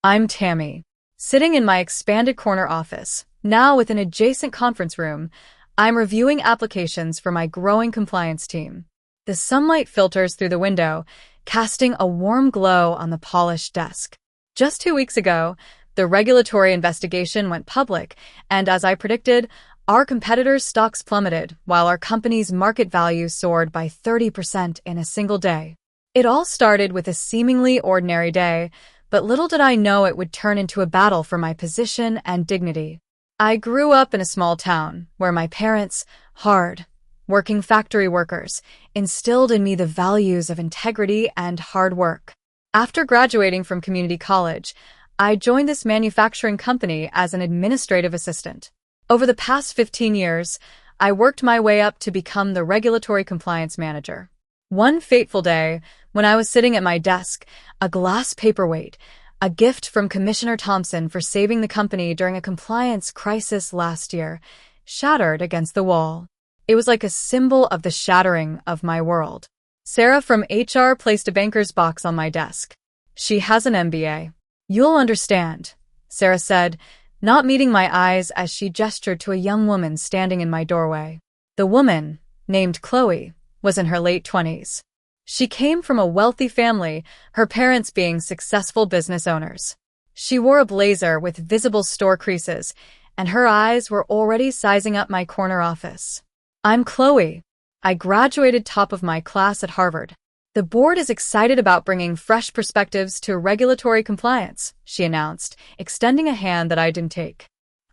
I'm Tammy, sitting in my expanded corner office, now with an adjacent conference room. I'm reviewing applications for my growing compliance team. The sunlight filters through the window, casting a warm glow on the polished desk. Just 2 weeks ago, the regulatory investigation went public, and as I predicted, our competitors' stocks plummeted while our company's market value soared by 30% in a single day. It all started with a seemingly ordinary day, but little did I know it would turn into a battle for my position and dignity. I grew up in a small town where my parents, hard-working factory workers, instilled in me the values of integrity and hard work. After graduating from community college, I joined this manufacturing company as an administrative assistant. Over the past 15 years, I worked my way up to become the regulatory compliance manager. One fateful day, when I was sitting at my desk, a glass paperweight, a gift from Commissioner Thompson for saving the company during a compliance crisis last year, shattered against the wall. It was like a symbol of the shattering of my world. Sarah from HR placed a banker's box on my desk. She has an MBA. You'll understand, Sarah said, not meeting my eyes as she gestured to a young woman standing in my doorway. The woman, named Chloe, was in her late 20s. She came from a wealthy family, her parents being successful business owners. She wore a blazer with visible store creases, and her eyes were already sizing up my corner office. I'm Chloe. I graduated top of my class at Harvard. The board is excited about bringing fresh perspectives to regulatory compliance, she announced, extending a hand that I didn't take.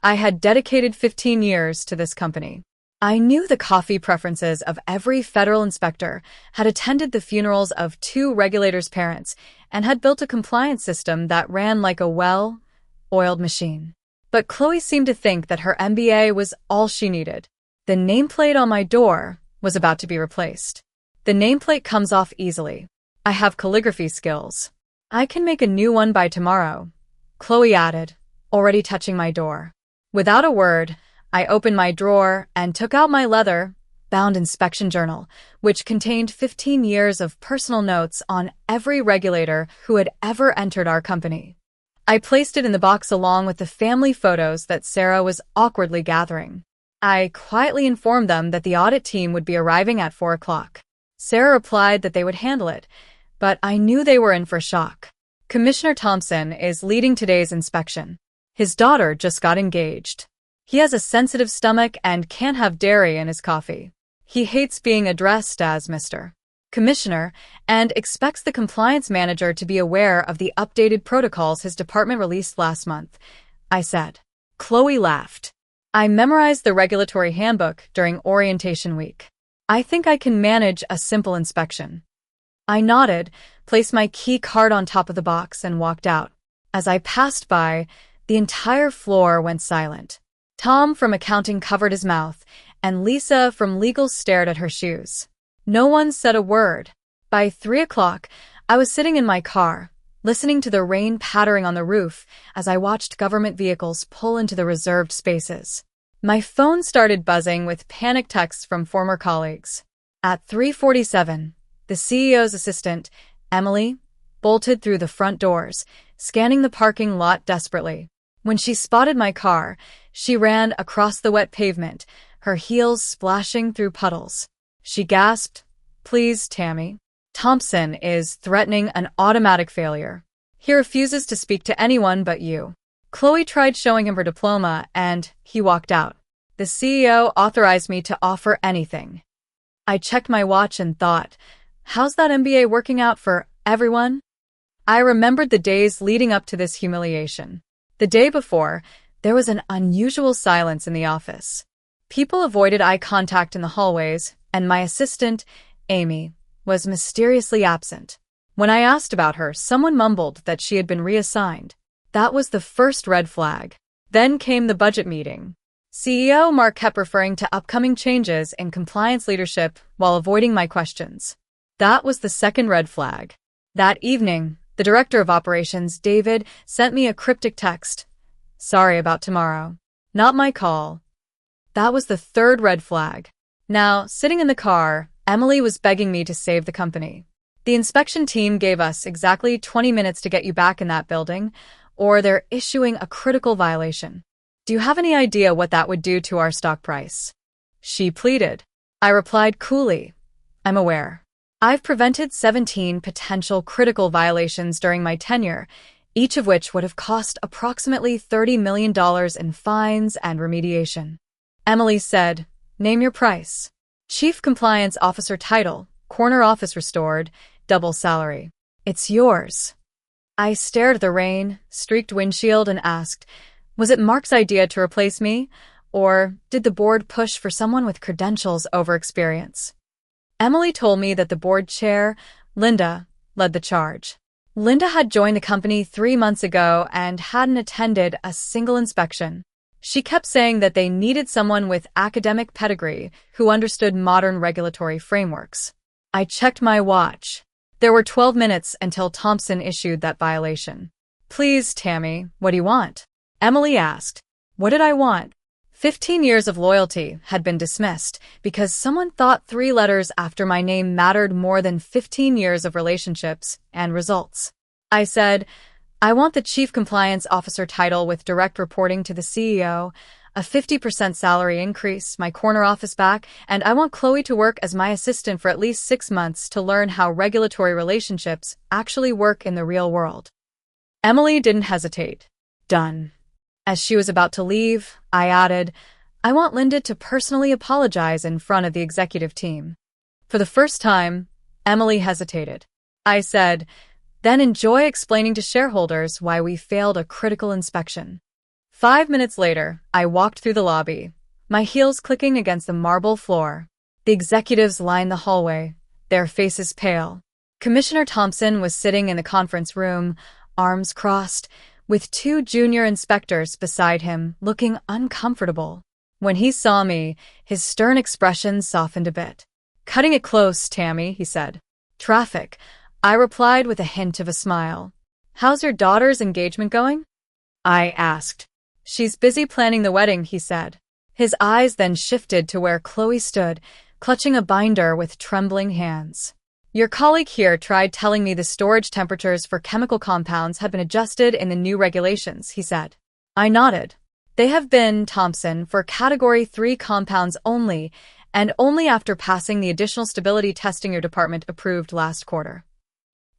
I had dedicated 15 years to this company. I knew the coffee preferences of every federal inspector, had attended the funerals of 2 regulators' parents, and had built a compliance system that ran like a well-oiled machine. But Chloe seemed to think that her MBA was all she needed. The nameplate on my door was about to be replaced. The nameplate comes off easily. I have calligraphy skills. I can make a new one by tomorrow, Chloe added, already touching my door. Without a word, I opened my drawer and took out my leather-bound inspection journal, which contained 15 years of personal notes on every regulator who had ever entered our company. I placed it in the box along with the family photos that Sarah was awkwardly gathering. I quietly informed them that the audit team would be arriving at 4 o'clock. Sarah replied that they would handle it, but I knew they were in for a shock. Commissioner Thompson is leading today's inspection. His daughter just got engaged. He has a sensitive stomach and can't have dairy in his coffee. He hates being addressed as Mr. Commissioner and expects the compliance manager to be aware of the updated protocols his department released last month, I said. Chloe laughed. I memorized the regulatory handbook during orientation week. I think I can manage a simple inspection. I nodded, placed my key card on top of the box, and walked out. As I passed by, the entire floor went silent. Tom from accounting covered his mouth, and Lisa from legal stared at her shoes. No one said a word. By 3 o'clock, I was sitting in my car, listening to the rain pattering on the roof as I watched government vehicles pull into the reserved spaces. My phone started buzzing with panic texts from former colleagues. At 3:47, the CEO's assistant, Emily, bolted through the front doors, scanning the parking lot desperately. When she spotted my car, she ran across the wet pavement, her heels splashing through puddles. She gasped, "Please, Tammy. Thompson is threatening an automatic failure. He refuses to speak to anyone but you." Chloe tried showing him her diploma, and he walked out. The CEO authorized me to offer anything. I checked my watch and thought, how's that MBA working out for everyone? I remembered the days leading up to this humiliation. The day before, there was an unusual silence in the office. People avoided eye contact in the hallways, and my assistant, Amy, was mysteriously absent. When I asked about her, someone mumbled that she had been reassigned. That was the first red flag. Then came the budget meeting. CEO Mark kept referring to upcoming changes in compliance leadership while avoiding my questions. That was the second red flag. That evening, the director of operations, David, sent me a cryptic text. "Sorry about tomorrow. Not my call." That was the third red flag. Now, sitting in the car, Emily was begging me to save the company. "The inspection team gave us exactly 20 minutes to get you back in that building, or they're issuing a critical violation. Do you have any idea what that would do to our stock price? She pleaded. I replied coolly, I'm aware. I've prevented 17 potential critical violations during my tenure, each of which would have cost approximately $30 million in fines and remediation. Emily said, name your price. Chief Compliance Officer title, corner office restored, double salary. It's yours. I stared at the rain-streaked windshield and asked, was it Mark's idea to replace me, or did the board push for someone with credentials over experience? Emily told me that the board chair, Linda, led the charge. Linda had joined the company 3 months ago and hadn't attended a single inspection. She kept saying that they needed someone with academic pedigree who understood modern regulatory frameworks. I checked my watch. There were 12 minutes until Thompson issued that violation. Please, Tammy, what do you want? Emily asked. What did I want? 15 years of loyalty had been dismissed because someone thought 3 letters after my name mattered more than 15 years of relationships and results. I said, I want the Chief Compliance Officer title with direct reporting to the CEO, a 50% salary increase, my corner office back, and I want Chloe to work as my assistant for at least 6 months to learn how regulatory relationships actually work in the real world. Emily didn't hesitate. Done. As she was about to leave, I added, I want Linda to personally apologize in front of the executive team. For the first time, Emily hesitated. I said, then enjoy explaining to shareholders why we failed a critical inspection. 5 minutes later, I walked through the lobby, my heels clicking against the marble floor. The executives lined the hallway, their faces pale. Commissioner Thompson was sitting in the conference room, arms crossed, with 2 junior inspectors beside him, looking uncomfortable. When he saw me, his stern expression softened a bit. Cutting it close, Tammy, he said. Traffic, I replied with a hint of a smile. How's your daughter's engagement going? I asked. She's busy planning the wedding, he said. His eyes then shifted to where Chloe stood, clutching a binder with trembling hands. Your colleague here tried telling me the storage temperatures for chemical compounds had been adjusted in the new regulations, he said. I nodded. They have been, Thompson, for Category 3 compounds only, and only after passing the additional stability testing your department approved last quarter.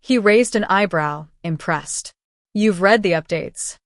He raised an eyebrow, impressed. You've read the updates.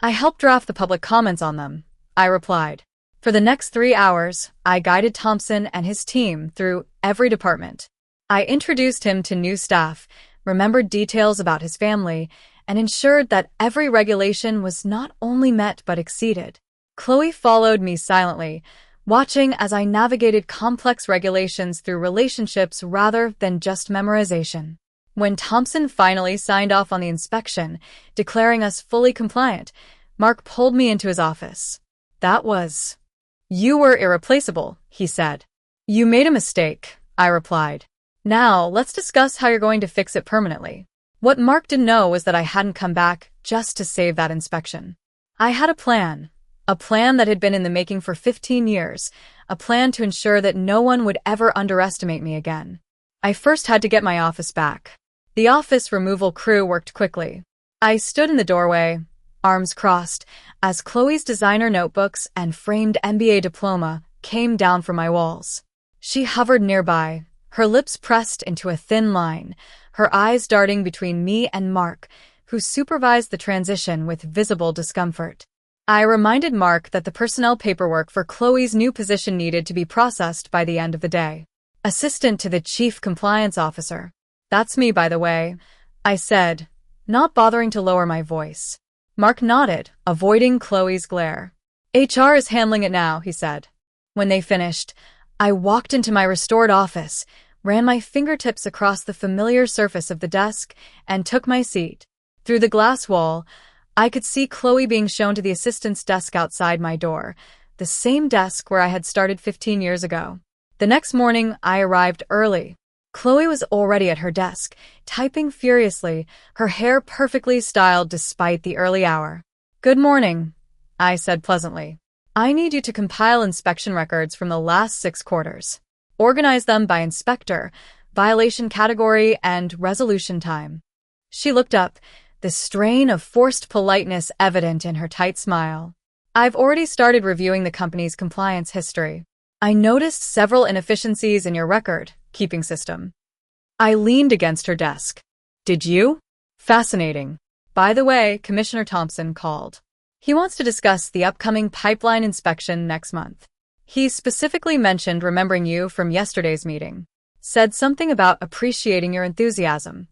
I helped draft the public comments on them, I replied. For the next 3 hours, I guided Thompson and his team through every department. I introduced him to new staff, remembered details about his family, and ensured that every regulation was not only met but exceeded. Chloe followed me silently, watching as I navigated complex regulations through relationships rather than just memorization. When Thompson finally signed off on the inspection, declaring us fully compliant, Mark pulled me into his office. You were irreplaceable, he said. You made a mistake, I replied. Now, let's discuss how you're going to fix it permanently. What Mark didn't know was that I hadn't come back just to save that inspection. I had a plan that had been in the making for 15 years, a plan to ensure that no one would ever underestimate me again. I first had to get my office back. The office removal crew worked quickly. I stood in the doorway, arms crossed, as Chloe's designer notebooks and framed MBA diploma came down from my walls. She hovered nearby, her lips pressed into a thin line, her eyes darting between me and Mark, who supervised the transition with visible discomfort. I reminded Mark that the personnel paperwork for Chloe's new position needed to be processed by the end of the day. Assistant to the Chief Compliance Officer. That's me, by the way, I said, not bothering to lower my voice. Mark nodded, avoiding Chloe's glare. HR is handling it now, he said. When they finished, I walked into my restored office, ran my fingertips across the familiar surface of the desk, and took my seat. Through the glass wall, I could see Chloe being shown to the assistant's desk outside my door, the same desk where I had started 15 years ago. The next morning, I arrived early. Chloe was already at her desk, typing furiously, her hair perfectly styled despite the early hour. Good morning, I said pleasantly. I need you to compile inspection records from the last 6 quarters. Organize them by inspector, violation category, and resolution time. She looked up, the strain of forced politeness evident in her tight smile. I've already started reviewing the company's compliance history. I noticed several inefficiencies in your record-keeping system. I leaned against her desk. Did you? Fascinating. By the way, Commissioner Thompson called. He wants to discuss the upcoming pipeline inspection next month. He specifically mentioned remembering you from yesterday's meeting. Said something about appreciating your enthusiasm.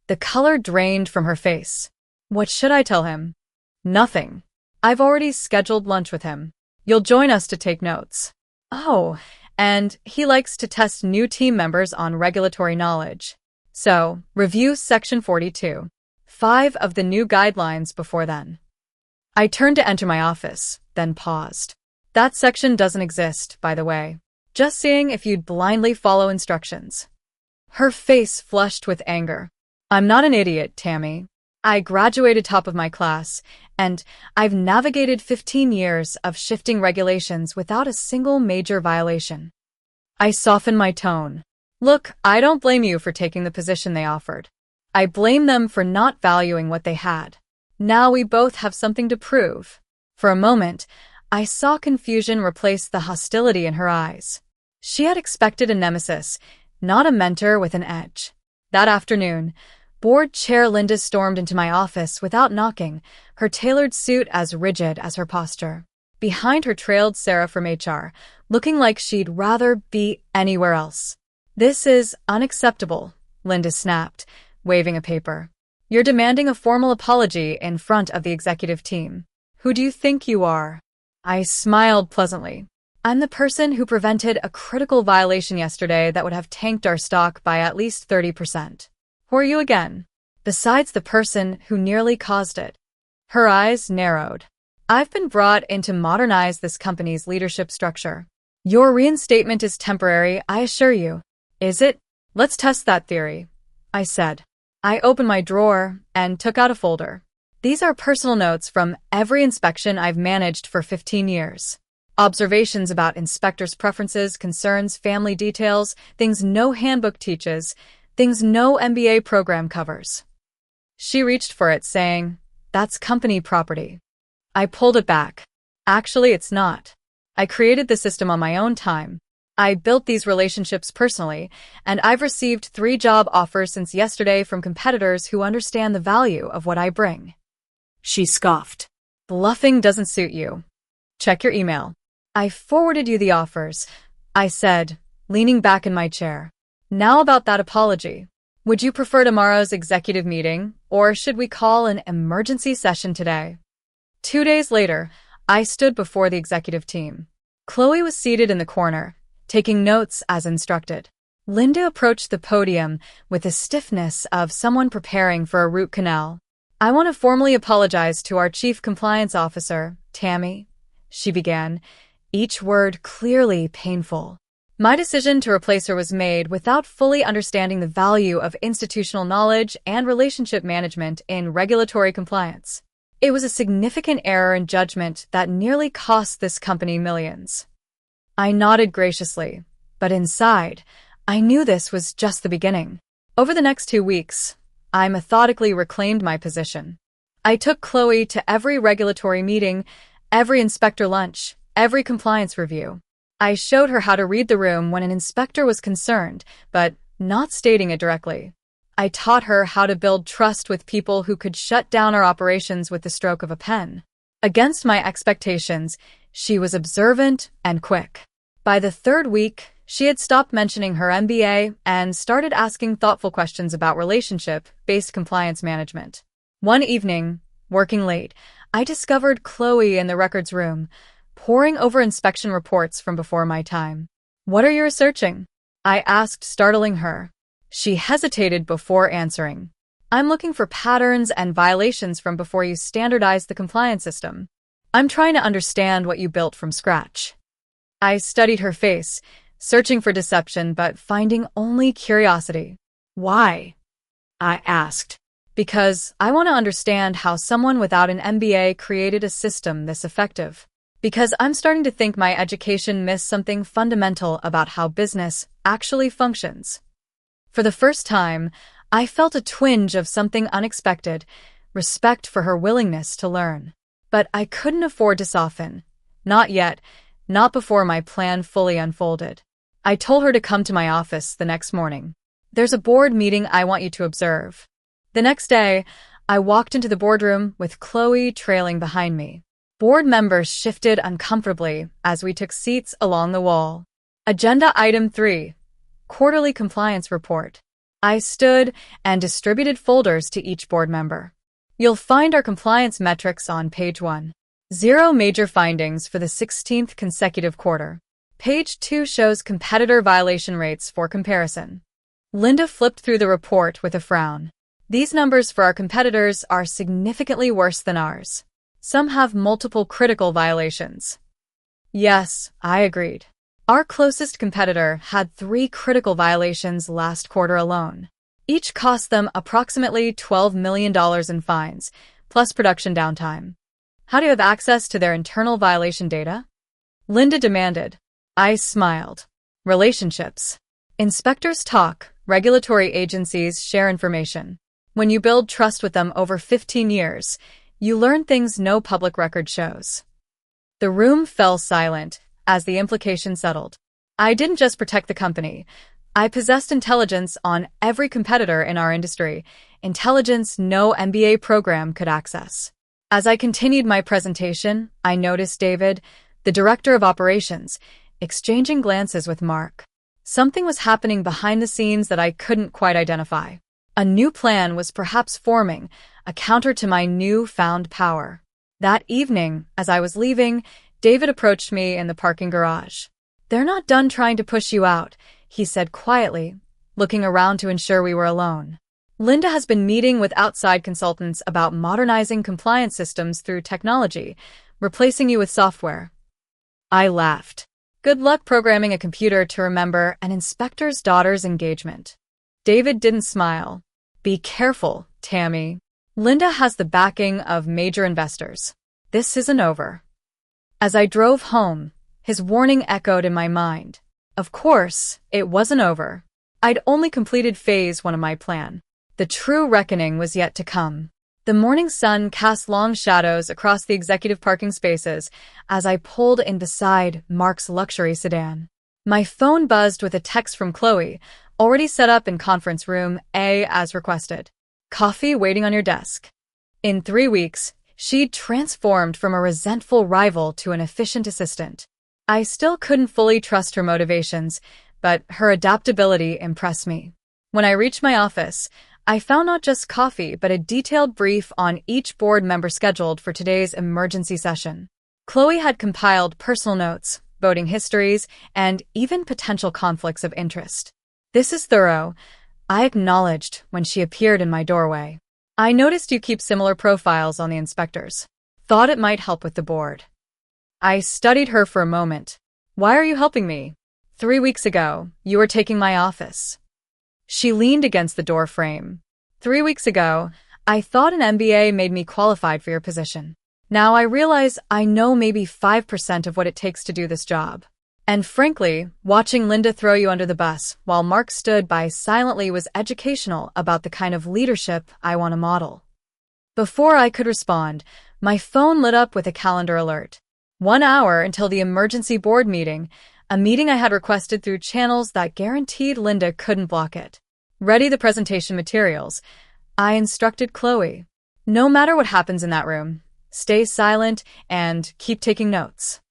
The color drained from her face. What should I tell him? Nothing. I've already scheduled lunch with him. You'll join us to take notes. Oh, and he likes to test new team members on regulatory knowledge. So, review Section 42. 5 of the new guidelines before then. I turned to enter my office, then paused. That section doesn't exist, by the way. Just seeing if you'd blindly follow instructions. Her face flushed with anger. I'm not an idiot, Tammy. I graduated top of my class, and I've navigated 15 years of shifting regulations without a single major violation. I softened my tone. Look, I don't blame you for taking the position they offered. I blame them for not valuing what they had. Now we both have something to prove. For a moment, I saw confusion replace the hostility in her eyes. She had expected a nemesis, not a mentor with an edge. That afternoon, Board Chair Linda stormed into my office without knocking, her tailored suit as rigid as her posture. Behind her trailed Sarah from HR, looking like she'd rather be anywhere else. This is unacceptable, Linda snapped, waving a paper. You're demanding a formal apology in front of the executive team. Who do you think you are? I smiled pleasantly. I'm the person who prevented a critical violation yesterday that would have tanked our stock by at least 30%. Who are you again? Besides the person who nearly caused it. Her eyes narrowed. I've been brought in to modernize this company's leadership structure. Your reinstatement is temporary, I assure you. Is it? Let's test that theory, I said. I opened my drawer and took out a folder. These are personal notes from every inspection I've managed for 15 years. Observations about inspectors' preferences, concerns, family details, things no handbook teaches, things no MBA program covers. She reached for it, saying, That's company property. I pulled it back. Actually, it's not. I created the system on my own time. I built these relationships personally, and I've received 3 job offers since yesterday from competitors who understand the value of what I bring. She scoffed. Bluffing doesn't suit you. Check your email. I forwarded you the offers, I said, leaning back in my chair. Now about that apology. Would you prefer tomorrow's executive meeting, or should we call an emergency session today? 2 days later, I stood before the executive team. Chloe was seated in the corner, taking notes as instructed. Linda approached the podium with the stiffness of someone preparing for a root canal. I want to formally apologize to our Chief Compliance Officer, Tammy, she began, each word clearly painful. My decision to replace her was made without fully understanding the value of institutional knowledge and relationship management in regulatory compliance. It was a significant error in judgment that nearly cost this company millions. I nodded graciously, but inside, I knew this was just the beginning. Over the next 2 weeks, I methodically reclaimed my position. I took Chloe to every regulatory meeting, every inspector lunch, every compliance review. I showed her how to read the room when an inspector was concerned, but not stating it directly. I taught her how to build trust with people who could shut down our operations with the stroke of a pen. Against my expectations, she was observant and quick. By the 3rd week, she had stopped mentioning her MBA and started asking thoughtful questions about relationship-based compliance management. One evening, working late, I discovered Chloe in the records room, poring over inspection reports from before my time. What are you researching? I asked, startling her. She hesitated before answering. I'm looking for patterns and violations from before you standardized the compliance system. I'm trying to understand what you built from scratch. I studied her face, searching for deception but finding only curiosity. Why? I asked. Because I want to understand how someone without an MBA created a system this effective. Because I'm starting to think my education missed something fundamental about how business actually functions. For the first time, I felt a twinge of something unexpected, respect for her willingness to learn. But I couldn't afford to soften. Not yet, not before my plan fully unfolded. I told her to come to my office the next morning. There's a board meeting I want you to observe. The next day, I walked into the boardroom with Chloe trailing behind me. Board members shifted uncomfortably as we took seats along the wall. Agenda Item 3, Quarterly Compliance Report. I stood and distributed folders to each board member. You'll find our compliance metrics on page 1. 0 major findings for the 16th consecutive quarter. Page 2 shows competitor violation rates for comparison. Linda flipped through the report with a frown. These numbers for our competitors are significantly worse than ours. Some have multiple critical violations. Yes, I agreed. Our closest competitor had 3 critical violations last quarter alone. Each cost them approximately $12 million in fines, plus production downtime. How do you have access to their internal violation data? Linda demanded. I smiled. Relationships. Inspectors talk, regulatory agencies share information. When you build trust with them over 15 years, you learn things no public record shows. The room fell silent as the implication settled. I didn't just protect the company. I possessed intelligence on every competitor in our industry, intelligence no MBA program could access. As I continued my presentation, I noticed David, the director of operations, exchanging glances with Mark. Something was happening behind the scenes that I couldn't quite identify. A new plan was perhaps forming, a counter to my newfound power. That evening, as I was leaving, David approached me in the parking garage. They're not done trying to push you out, he said quietly, looking around to ensure we were alone. Linda has been meeting with outside consultants about modernizing compliance systems through technology, replacing you with software. I laughed. Good luck programming a computer to remember an inspector's daughter's engagement. David didn't smile. Be careful, Tammy. Linda has the backing of major investors. This isn't over. As I drove home, his warning echoed in my mind. Of course, it wasn't over. I'd only completed phase 1 of my plan. The true reckoning was yet to come. The morning sun cast long shadows across the executive parking spaces as I pulled in beside Mark's luxury sedan. My phone buzzed with a text from Chloe, already set up in conference room A as requested. Coffee waiting on your desk. In 3 weeks, she'd transformed from a resentful rival to an efficient assistant. I still couldn't fully trust her motivations, but her adaptability impressed me. When I reached my office, I found not just coffee, but a detailed brief on each board member scheduled for today's emergency session. Chloe had compiled personal notes, voting histories, and even potential conflicts of interest. This is thorough, I acknowledged when she appeared in my doorway. I noticed you keep similar profiles on the inspectors. Thought it might help with the board. I studied her for a moment. Why are you helping me? 3 weeks ago, you were taking my office. She leaned against the door frame. 3 weeks ago, I thought an MBA made me qualified for your position. Now I realize I know maybe 5% of what it takes to do this job. And frankly, watching Linda throw you under the bus while Mark stood by silently was educational about the kind of leadership I want to model. Before I could respond, my phone lit up with a calendar alert. 1 hour until the emergency board meeting, a meeting I had requested through channels that guaranteed Linda couldn't block it. Ready the presentation materials, I instructed Chloe. No matter what happens in that room, stay silent and keep taking notes.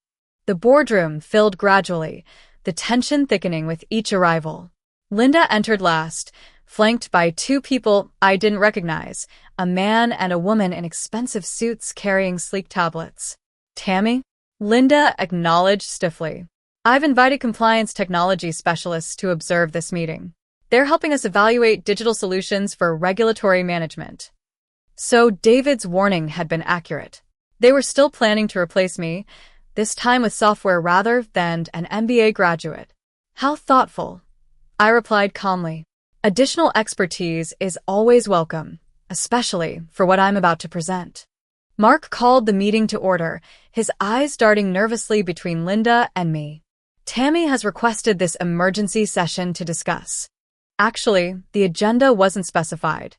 The boardroom filled gradually, the tension thickening with each arrival. Linda entered last, flanked by 2 people I didn't recognize, a man and a woman in expensive suits carrying sleek tablets. Tammy? Linda acknowledged stiffly. I've invited compliance technology specialists to observe this meeting. They're helping us evaluate digital solutions for regulatory management. So David's warning had been accurate. They were still planning to replace me, this time with software rather than an MBA graduate. How thoughtful. I replied calmly. Additional expertise is always welcome, especially for what I'm about to present. Mark called the meeting to order, his eyes darting nervously between Linda and me. Tammy has requested this emergency session to discuss. Actually, the agenda wasn't specified.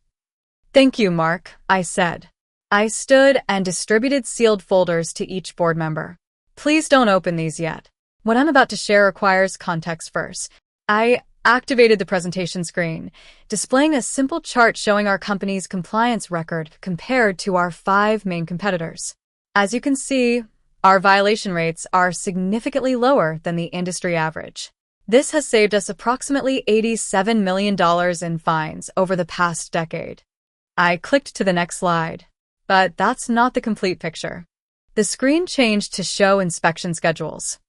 Thank you, Mark, I said. I stood and distributed sealed folders to each board member. Please don't open these yet. What I'm about to share requires context first. I activated the presentation screen, displaying a simple chart showing our company's compliance record compared to our 5 main competitors. As you can see, our violation rates are significantly lower than the industry average. This has saved us approximately $87 million in fines over the past decade. I clicked to the next slide, but that's not the complete picture. The screen changed to show inspection schedules.